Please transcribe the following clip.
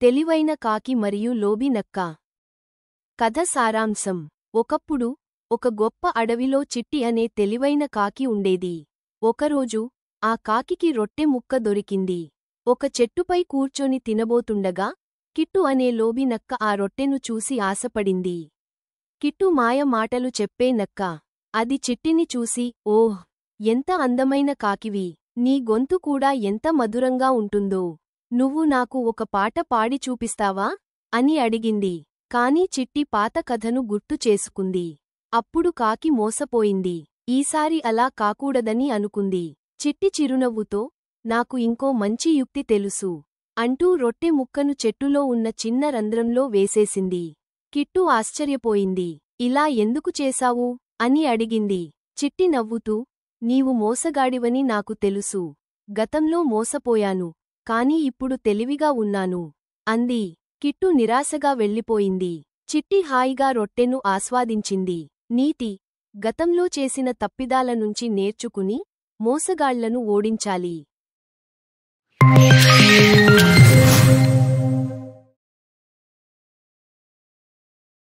తెలివైన కాకి మరియు లోబి నక్క. కథ సారాంశం. ఒకప్పుడు ఒక గొప్ప అడవిలో చిట్టి అనే తెలివైన కాకి ఉండేది. ఒకరోజు ఆ కాకికి రొట్టె ముక్క దొరికింది. ఒక చెట్టుపై కూర్చొని తినబోతుండగా కిట్టు అనే లోబి నక్క ఆ రొట్టెను చూసి ఆశపడింది. కిట్టు మాయ మాటలు చెప్పే నక్క. అది చిట్టిని చూసి, ఓహ్, ఎంత అందమైన కాకివి, నీ గొంతు కూడా ఎంత మధురంగా ఉంటుందో, నువ్వు నాకు ఒక పాట పాడి చూపిస్తావా అని అడిగింది. కాని చిట్టి పాత కథను గుర్తు చేసుకుంది. అప్పుడు కాకి మోసపోయింది. ఈసారి అలా కాకూడదని అనుకుంది. చిట్టి చిరునవ్వుతో, నాకు ఇంకో మంచి యుక్తి తెలుసు అంటూ రొట్టె ముక్కను చెట్టులో ఉన్న చిన్న రంధ్రంలో వేసేసింది. కిట్టు ఆశ్చర్యపోయింది. ఇలా ఎందుకు చేశావు అని అడిగింది. చిట్టి నవ్వుతూ, నీవు మోసగాడివని నాకు తెలుసు. గతంలో మోసపోయాను, కాని ఇప్పుడు తెలివిగా ఉన్నాను అంది. కిట్టు నిరాశగా వెళ్ళిపోయింది. చిట్టి హాయిగా రొట్టెను ఆస్వాదించింది. నీతి: గతంలో చేసిన తప్పిదాల నుంచి నేర్చుకుని మోసగాళ్లను ఓడించాలి.